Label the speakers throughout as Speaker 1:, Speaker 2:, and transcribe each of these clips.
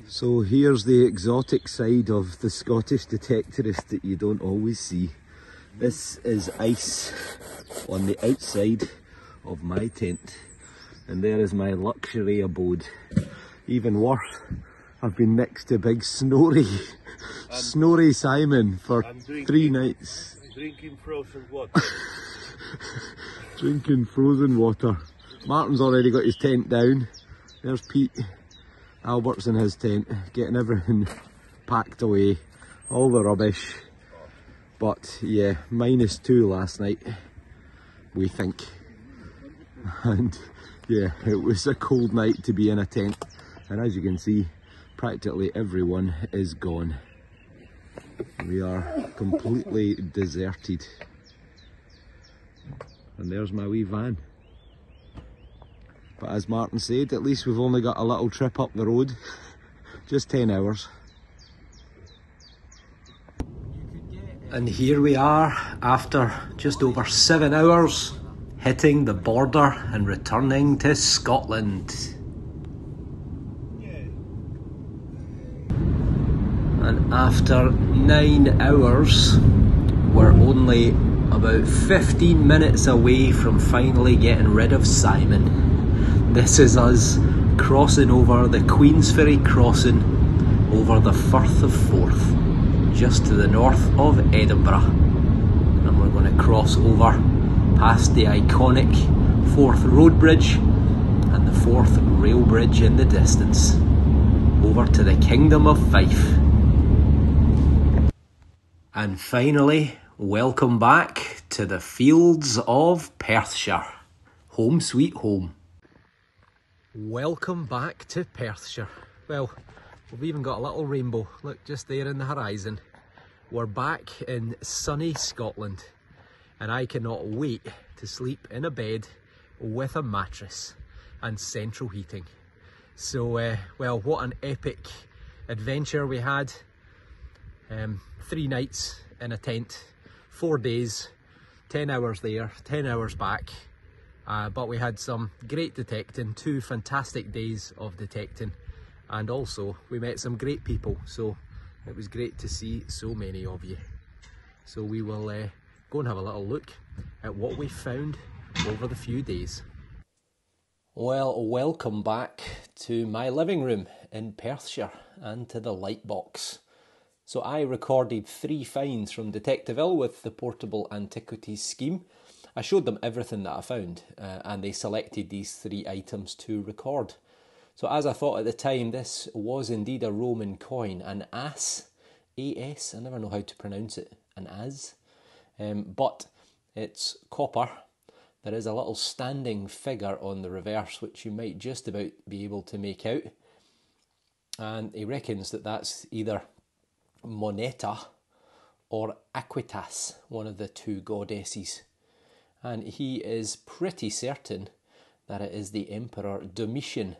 Speaker 1: So here's the exotic side of the Scottish detectorist that you don't always see. This is ice on the outside of my tent, and there is my luxury abode. Even worse, I've been next to big Snorri Simon for 3 nights.
Speaker 2: Drinking frozen water.
Speaker 1: Drinking frozen water. Martin's already got his tent down. There's Pete. Albert's in his tent, getting everything packed away, all the rubbish. But yeah, -2 last night, we think. And yeah, it was a cold night to be in a tent. And as you can see, practically everyone is gone. We are completely deserted. And there's my wee van. But as Martin said, at least we've only got a little trip up the road, just 10 hours. And here we are, after just over 7 hours, hitting the border and returning to Scotland. And after 9 hours, we're only about 15 minutes away from finally getting rid of Simon. This is us crossing over the Queensferry crossing over the Firth of Forth, just to the north of Edinburgh. And we're going to cross over past the iconic Forth Road Bridge and the Forth Rail Bridge in the distance, over to the Kingdom of Fife. And finally, welcome back to the fields of Perthshire. Home sweet home. Welcome back to Perthshire. Well, we've even got a little rainbow, look, just there in the horizon. We're back in sunny Scotland, and I cannot wait to sleep in a bed with a mattress and central heating. So, well, what an epic adventure we had. 3 nights in a tent, 4 days, 10 hours there, 10 hours back. But we had some great detecting, 2 fantastic days of detecting, and also we met some great people, so it was great to see so many of you. So we will go and have a little look at what we found over the few days. Well, welcome back to my living room in Perthshire and to the Lightbox. So I recorded 3 finds from Detectival with the Portable Antiquities scheme. I showed them everything that I found, and they selected these 3 items to record. So as I thought at the time, this was indeed a Roman coin, an as, A-S, I never know how to pronounce it, an as. But it's copper. There is a little standing figure on the reverse, which you might just about be able to make out. And he reckons that that's either Moneta or Aquitas, one of the 2 goddesses. And he is pretty certain that it is the Emperor Domitian,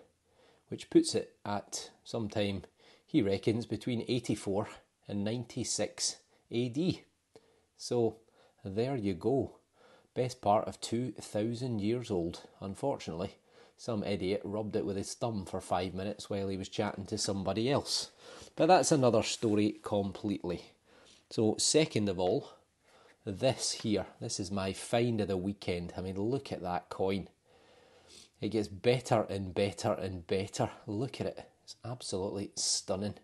Speaker 1: which puts it at sometime, he reckons, between 84 and 96 AD. So there you go. Best part of 2,000 years old. Unfortunately, some idiot rubbed it with his thumb for 5 minutes while he was chatting to somebody else. But that's another story completely. So second of all, this here, this is my find of the weekend. I mean, look at that coin. It gets better and better and better. Look at it. It's absolutely stunning.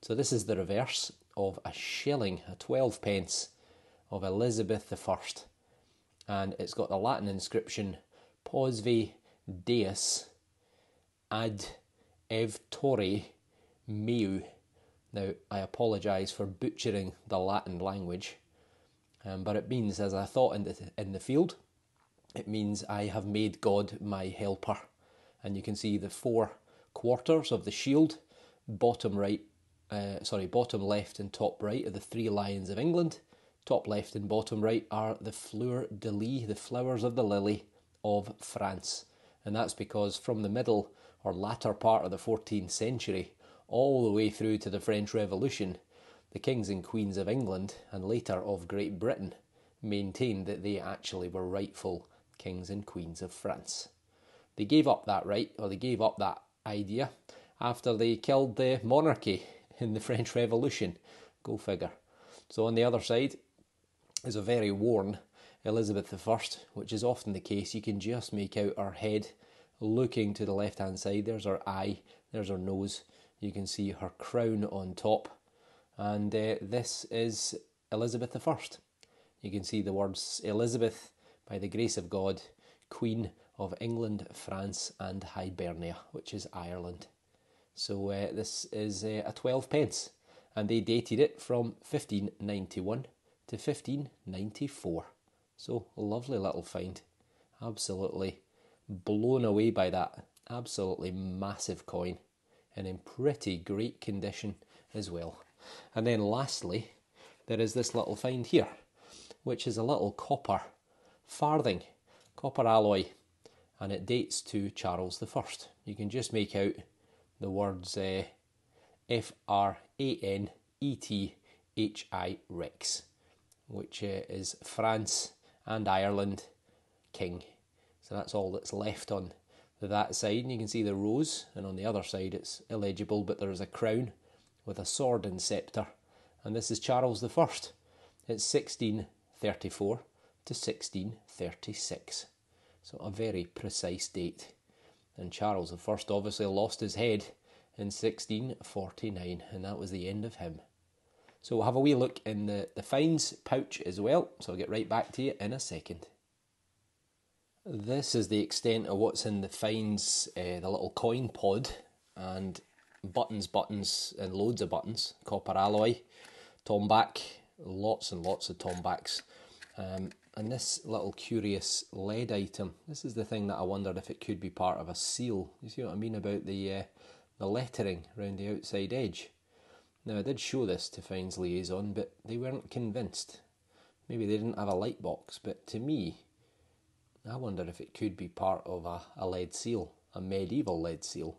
Speaker 1: So this is the reverse of a shilling, a 12 pence of Elizabeth I. And it's got the Latin inscription, Posve Deus ad evtore meu. Now, I apologise for butchering the Latin language. But it means, as I thought in the field, it means I have made God my helper. And you can see the 4 quarters of the shield, bottom left and top right are the 3 lions of England. Top left and bottom right are the fleur de lis, the flowers of the lily of France. And that's because from the middle or latter part of the 14th century, all the way through to the French Revolution, the kings and queens of England, and later of Great Britain, maintained that they actually were rightful kings and queens of France. They gave up that right, or they gave up that idea, after they killed the monarchy in the French Revolution. Go figure. So on the other side is a very worn Elizabeth I, which is often the case. You can just make out her head looking to the left hand side. There's her eye, there's her nose. You can see her crown on top. And this is Elizabeth I. You can see the words Elizabeth, by the grace of God, Queen of England, France and Hibernia, which is Ireland. So this is a 12 pence, and they dated it from 1591 to 1594. So a lovely little find. Absolutely blown away by that. Absolutely massive coin, and in pretty great condition as well. And then lastly, there is this little find here, which is a little copper farthing, copper alloy, and it dates to Charles I. You can just make out the words F-R-A-N-E-T-H-I Rex, which is France and Ireland King. So that's all that's left on that side. And you can see the rose, and on the other side it's illegible, but there is a crown with a sword and sceptre. And this is Charles I. It's 1634 to 1636. So a very precise date. And Charles I obviously lost his head in 1649, and that was the end of him. So we'll have a wee look in the finds pouch as well, so I'll get right back to you in a second. This is the extent of what's in the finds, the little coin pod, and buttons and loads of buttons, copper alloy, tomback, lots and lots of tombacks. And this little curious lead item, this is the thing that I wondered if it could be part of a seal. You see what I mean about the lettering around the outside edge? Now I did show this to Finds Liaison, but they weren't convinced. Maybe they didn't have a light box, but to me, I wonder if it could be part of a lead seal, a medieval lead seal.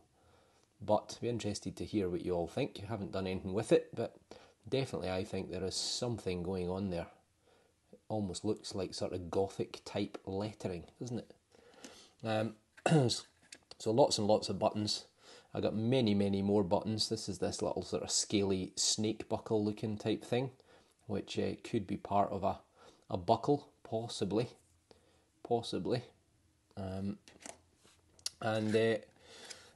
Speaker 1: But I'd be interested to hear what you all think. I haven't done anything with it, but definitely I think there is something going on there. It almost looks like sort of Gothic type lettering, doesn't it? So lots and lots of buttons. I got many more buttons. This is this little sort of scaly snake buckle looking type thing, which could be part of a buckle, possibly. And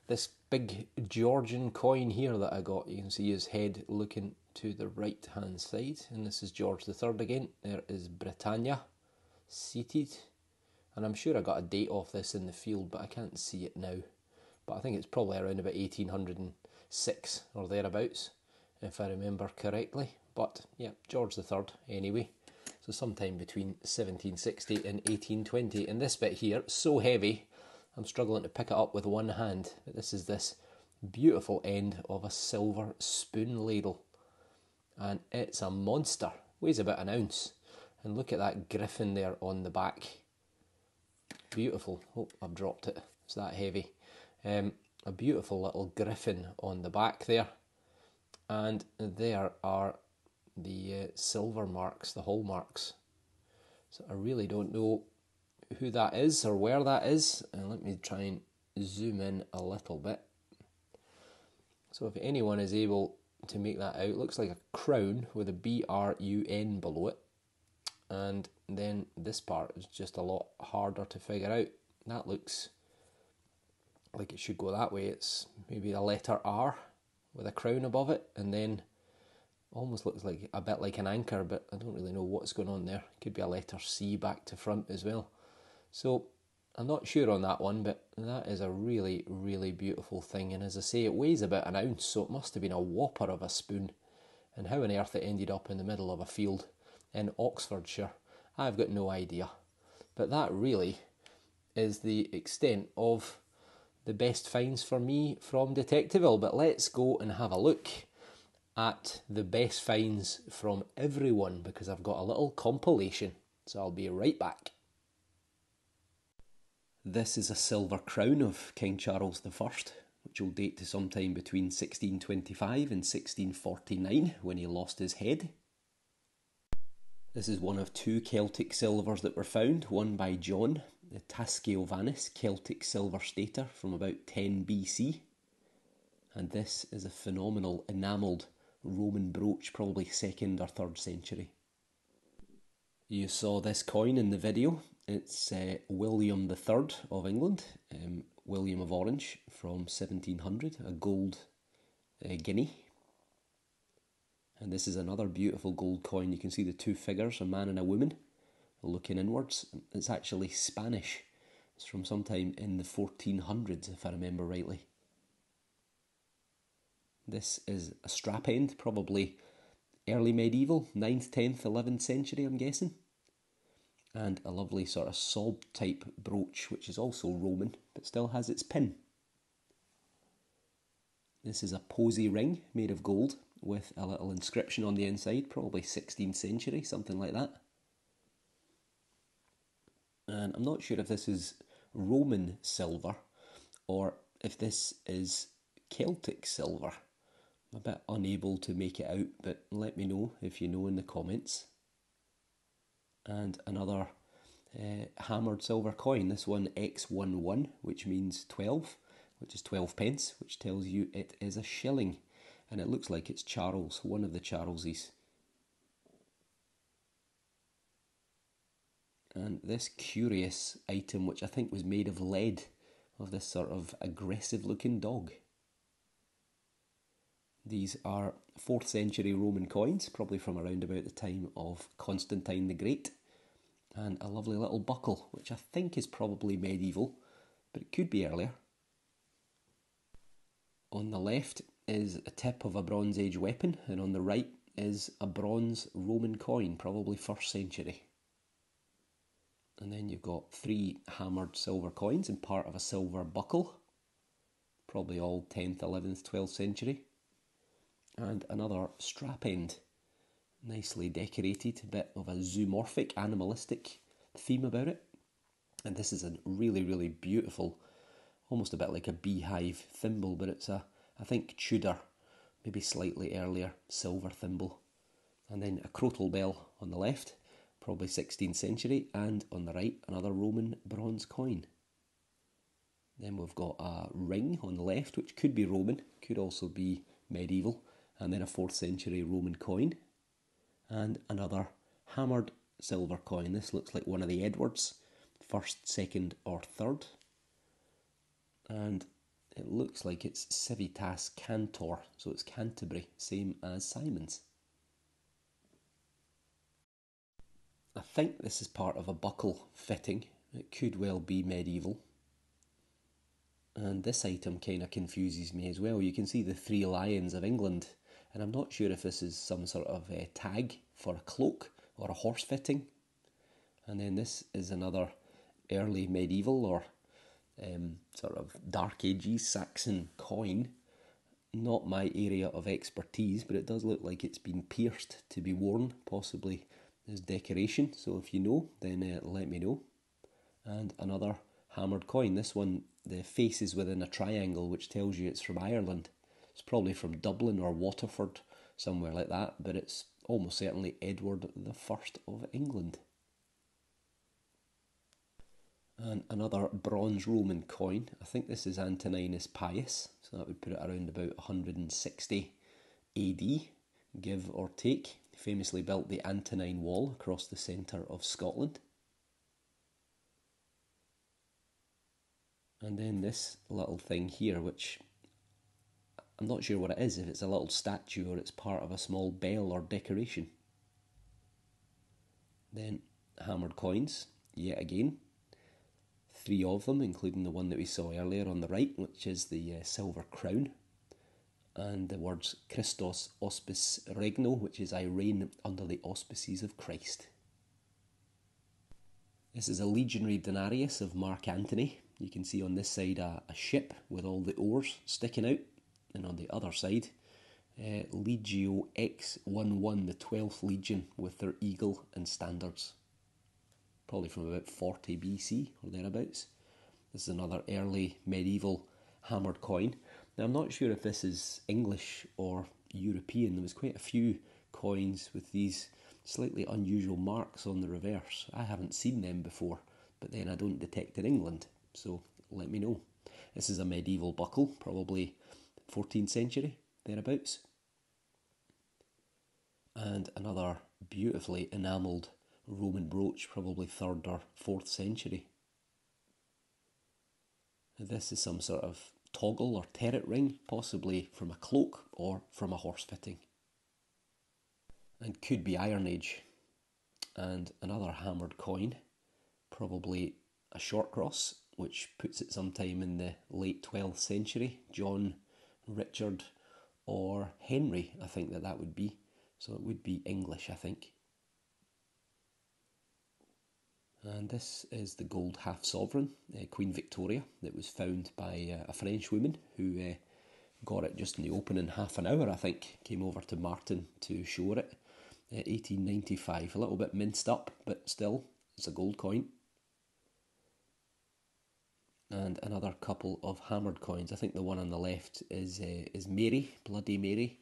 Speaker 1: this big Georgian coin here that I got, you can see his head looking to the right hand side, and this is George III again. There is Britannia seated, and I'm sure I got a date off this in the field, but I can't see it now. But I think it's probably around about 1806 or thereabouts, if I remember correctly. But yeah, George III anyway. So sometime between 1760 and 1820. And this bit here, so heavy, I'm struggling to pick it up with one hand. But this is this beautiful end of a silver spoon ladle. And it's a monster. Weighs about an ounce. And look at that griffin there on the back. Beautiful. Oh, I've dropped it. It's that heavy. A beautiful little griffin on the back there. And there are the silver marks, the hallmarks. So I really don't know who that is or where that is. And let me try and zoom in a little bit. So if anyone is able to make that out, it looks like a crown with a B-R-U-N below it. And then this part is just a lot harder to figure out. That looks like it should go that way. It's maybe a letter R with a crown above it, and then almost looks like a bit like an anchor, but I don't really know what's going on there. Could be a letter C back to front as well. So I'm not sure on that one, but that is a really beautiful thing. And as I say, it weighs about an ounce, so it must have been a whopper of a spoon. And how on earth it ended up in the middle of a field in Oxfordshire, I've got no idea. But that really is the extent of the best finds for me from Detectival. But let's go and have a look at the best finds from everyone, because I've got a little compilation. So I'll be right back. This is a silver crown of King Charles I, which will date to sometime between 1625 and 1649 when he lost his head. This is one of two Celtic silvers that were found, one by John, the Tasceovanis Celtic silver stater from about 10 BC, And this is a phenomenal enamelled Roman brooch, probably 2nd or 3rd century. You saw this coin in the video. It's William III of England, William of Orange from 1700, a gold guinea. And this is another beautiful gold coin. You can see the two figures, a man and a woman, looking inwards. It's actually Spanish. It's from sometime in the 1400s, if I remember rightly. This is a strap end, probably early medieval, 9th, 10th, 11th century, I'm guessing. And a lovely sort of sob type brooch, which is also Roman, but still has its pin. This is a posy ring made of gold with a little inscription on the inside, probably 16th century, something like that. And I'm not sure if this is Roman silver or if this is Celtic silver. I'm a bit unable to make it out, but let me know if you know in the comments. And another hammered silver coin, this one X11, which means 12, which is 12 pence, which tells you it is a shilling. And it looks like it's Charles, one of the Charleses. And this curious item, which I think was made of lead, of this sort of aggressive looking dog. These are 4th century Roman coins, probably from around about the time of Constantine the Great. And a lovely little buckle, which I think is probably medieval, but it could be earlier. On the left is a tip of a Bronze Age weapon, and on the right is a bronze Roman coin, probably 1st century. And then you've got 3 hammered silver coins and part of a silver buckle, probably all 10th, 11th, 12th century. And another strap end, nicely decorated, a bit of a zoomorphic, animalistic theme about it. And this is a really, really beautiful, almost a bit like a beehive thimble, but it's I think Tudor, maybe slightly earlier, silver thimble. And then a crotal bell on the left, probably 16th century, and on the right, another Roman bronze coin. Then we've got a ring on the left, which could be Roman, could also be medieval, and then a 4th century Roman coin, and another hammered silver coin. This looks like one of the Edwards, 1st, 2nd, or 3rd. And it looks like it's Civitas Cantor, so it's Canterbury, same as Simon's. I think this is part of a buckle fitting. It could well be medieval. And this item kind of confuses me as well. You can see the 3 lions of England, and I'm not sure if this is some sort of tag for a cloak or a horse fitting. And then this is another early medieval or sort of Dark Ages Saxon coin. Not my area of expertise, but it does look like it's been pierced to be worn, possibly as decoration. So if you know, then let me know. And another hammered coin. This one, the face is within a triangle, which tells you it's from Ireland. It's probably from Dublin or Waterford, somewhere like that, but it's almost certainly Edward I of England. And another bronze Roman coin. I think this is Antoninus Pius, so that would put it around about 160 AD, give or take. He famously built the Antonine Wall across the centre of Scotland. And then this little thing here, which I'm not sure what it is, if it's a little statue or it's part of a small bell or decoration. Then hammered coins, yet again. 3 of them, including the one that we saw earlier on the right, which is the silver crown. And the words Christos Auspice Regno, which is I reign under the auspices of Christ. This is a legionary denarius of Mark Antony. You can see on this side a ship with all the oars sticking out, and on the other side Legio X11, the 12th Legion, with their eagle and standards. Probably from about 40 BC or thereabouts. This is another early medieval hammered coin. Now I'm not sure if this is English or European. There was quite a few coins with these slightly unusual marks on the reverse. I haven't seen them before, but then I don't detect in England, so let me know. This is a medieval buckle, probably 14th century, thereabouts. And another beautifully enamelled Roman brooch, probably 3rd or 4th century. This is some sort of toggle or terret ring, possibly from a cloak or from a horse fitting. And could be Iron Age. And another hammered coin, probably a short cross, which puts it sometime in the late 12th century. John, Richard, or Henry, I think that would be. So it would be English, I think. And this is the gold half sovereign, Queen Victoria, that was found by a French woman who got it just in the open in half an hour, I think. Came over to Martin to show her it. 1895, a little bit minced up, but still, it's a gold coin. And another couple of hammered coins. I think the one on the left is Mary, Bloody Mary,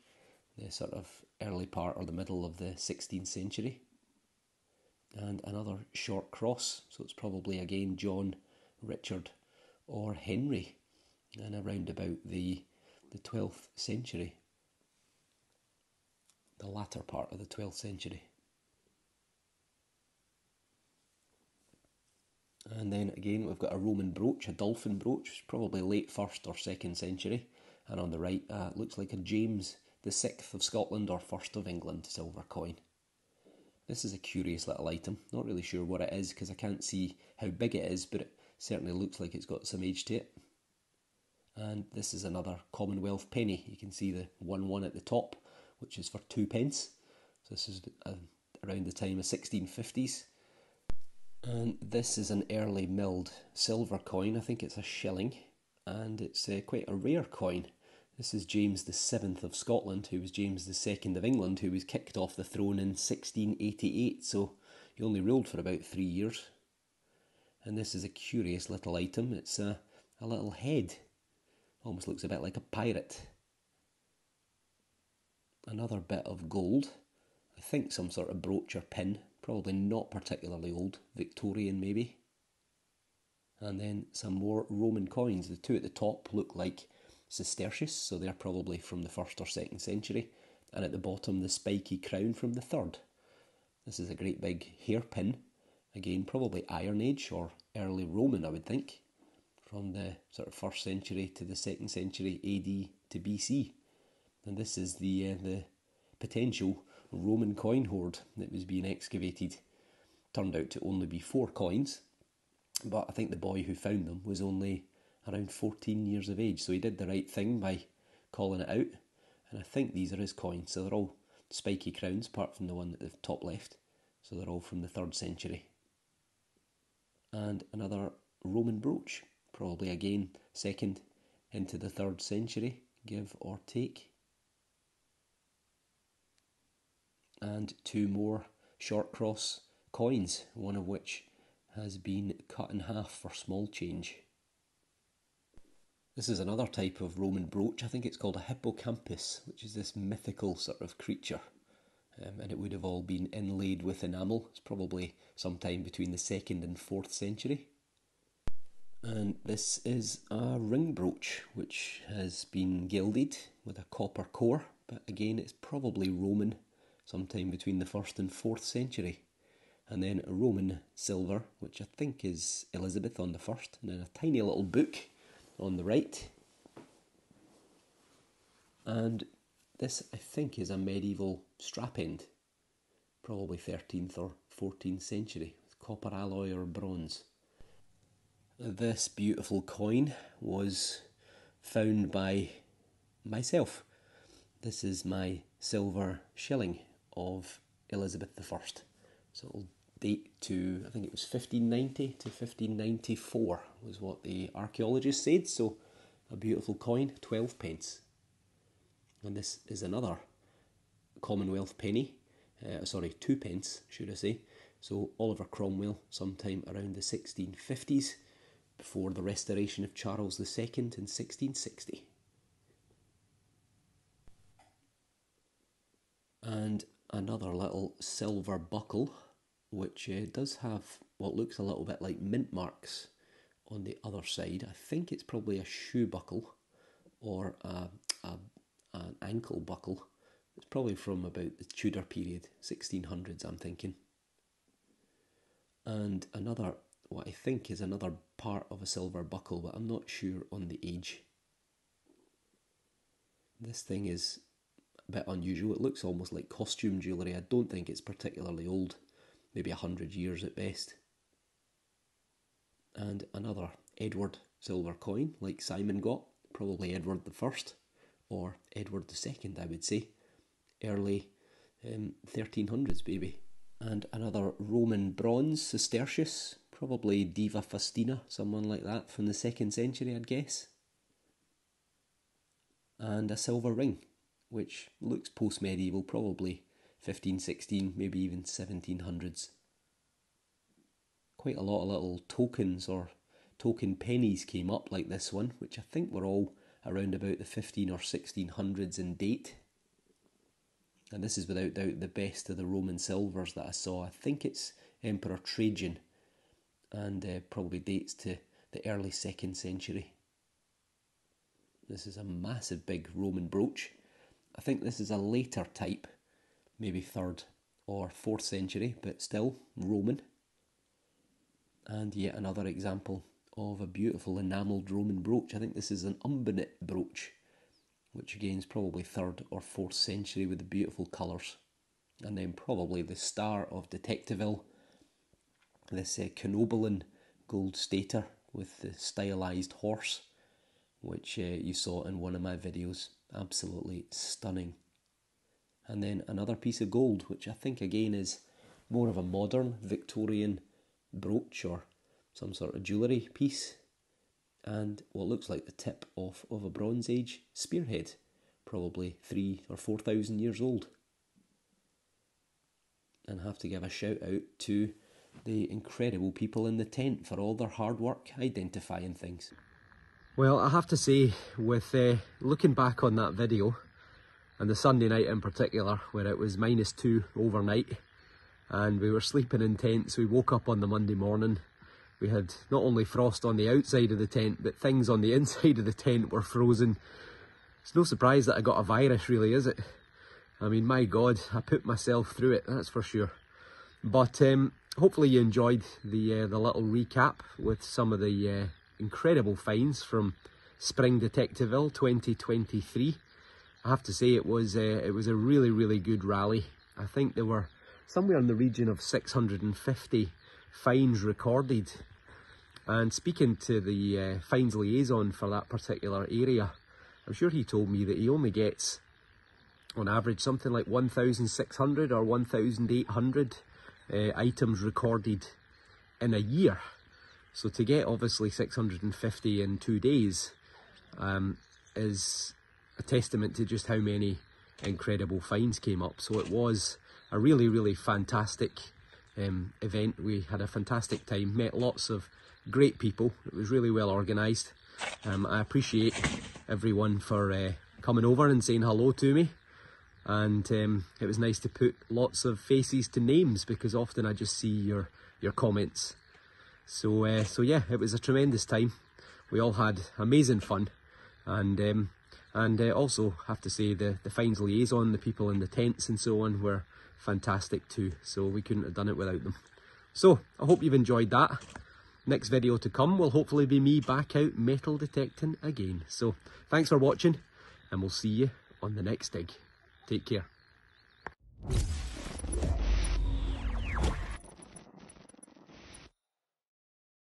Speaker 1: the sort of early part or the middle of the 16th century. And another short cross, so it's probably again John, Richard, or Henry, and around about the 12th century, the latter part of the 12th century. And then again we've got a Roman brooch, a dolphin brooch, probably late 1st or 2nd century, and on the right looks like a James the 6th of Scotland or 1st of England silver coin. This is a curious little item, not really sure what it is because I can't see how big it is, but it certainly looks like it's got some age to it. And this is another Commonwealth penny. You can see the 1-1 at the top, which is for 2p. So this is around the time of 1650s. And this is an early milled silver coin. I think it's a shilling, and it's quite a rare coin. This is James the 7th of Scotland, who was James the 2nd of England, who was kicked off the throne in 1688, so he only ruled for about 3 years. And this is a curious little item. It's a little head. Almost looks a bit like a pirate. Another bit of gold. I think some sort of brooch or pin. Probably not particularly old. Victorian maybe. And then some more Roman coins. The two at the top look like sesterces, so they're probably from the 1st or 2nd century. And at the bottom, the spiky crown from the 3rd. This is a great big hairpin. Again, probably Iron Age or early Roman, I would think. From the sort of 1st century to the 2nd century AD to BC. And this is the potential Roman coin hoard that was being excavated. Turned out to only be 4 coins, but I think the boy who found them was only around 14 years of age, so he did the right thing by calling it out. And I think these are his coins, so they're all spiky crowns, apart from the one at the top left, so they're all from the 3rd century. And another Roman brooch, probably again 2nd into the 3rd century, give or take. And 2 more short cross coins, one of which has been cut in half for small change. This is another type of Roman brooch. I think it's called a hippocampus, which is this mythical sort of creature. And it would have all been inlaid with enamel. It's probably sometime between the 2nd and 4th century. And this is a ring brooch, which has been gilded with a copper core, but again it's probably Roman, sometime between the 1st and 4th century. And then a Roman silver, which I think is Elizabeth on the 1st, and then a tiny little book on the right. And this, I think, is a medieval strap end, probably 13th or 14th century, with copper alloy or bronze. This beautiful coin was found by myself. This is my silver shilling of Elizabeth I. So it'll date to, I think it was 1590 to 1594 was what the archaeologists said. So a beautiful coin, 12p. And this is another Commonwealth penny, 2p should I say. So Oliver Cromwell, sometime around the 1650s, before the restoration of Charles II in 1660. And another little silver buckle, which does have what looks a little bit like mint marks on the other side. I think it's probably a shoe buckle or
Speaker 2: an ankle buckle. It's probably from about the Tudor period, 1600s I'm thinking. And another, what I think is another part of a silver buckle, but I'm not sure on the age. This thing is a bit unusual. It looks almost like costume jewellery. I don't think it's particularly old, maybe 100 years at best. And another Edward silver coin, like Simon got, probably Edward the First or Edward the Second, I would say. Early 1300s maybe. And another Roman bronze Sestertius, probably Diva Faustina, someone like that from the 2nd century, I'd guess. And a silver ring, which looks post-medieval, probably 1516, maybe even 1700s. Quite a lot of little tokens or token pennies came up like this one, which I think were all around about the 15 or 1600s in date. And this is without doubt the best of the Roman silvers that I saw. I think it's Emperor Trajan, and probably dates to the early 2nd century. This is a massive big Roman brooch. I think this is a later type, maybe 3rd or 4th century, but still Roman. And yet another example of a beautiful enamelled Roman brooch. I think this is an umbenet brooch, which again is probably 3rd or 4th century with the beautiful colours. And then probably the star of Detectival, this Canobalin gold stater with the stylised horse, which you saw in one of my videos. Absolutely stunning. And then another piece of gold, which I think again is more of a modern Victorian brooch or some sort of jewellery piece. And what looks like the tip off of a Bronze Age spearhead, probably 3,000 or 4,000 years old. And I have to give a shout out to the incredible people in the tent for all their hard work identifying things.
Speaker 1: Well, I have to say, with looking back on that video, and the Sunday night in particular, where it was -2 overnight, and we were sleeping in tents, we woke up on the Monday morning. We had not only frost on the outside of the tent, but things on the inside of the tent were frozen. It's no surprise that I got a virus, really, is it? I mean, my God, I put myself through it, that's for sure. But hopefully you enjoyed the little recap with some of the incredible finds from Spring Detectival 2023. I have to say it was a really, really good rally. I think there were somewhere in the region of 650 finds recorded. And speaking to the finds liaison for that particular area, I'm sure he told me that he only gets, on average, something like 1,600 or 1,800 items recorded in a year. So to get obviously 650 in 2 days is a testament to just how many incredible finds came up. So it was a really, really fantastic event. We had a fantastic time, met lots of great people. It was really well organised. I appreciate everyone for coming over and saying hello to me. And it was nice to put lots of faces to names, because often I just see your comments. So yeah, it was a tremendous time. We all had amazing fun, and also have to say the finds liaison, the people in the tents and so on, were fantastic too. So we couldn't have done it without them. So I hope you've enjoyed that. Next video to come will hopefully be me back out metal detecting again. So thanks for watching, and we'll see you on the next dig. Take care.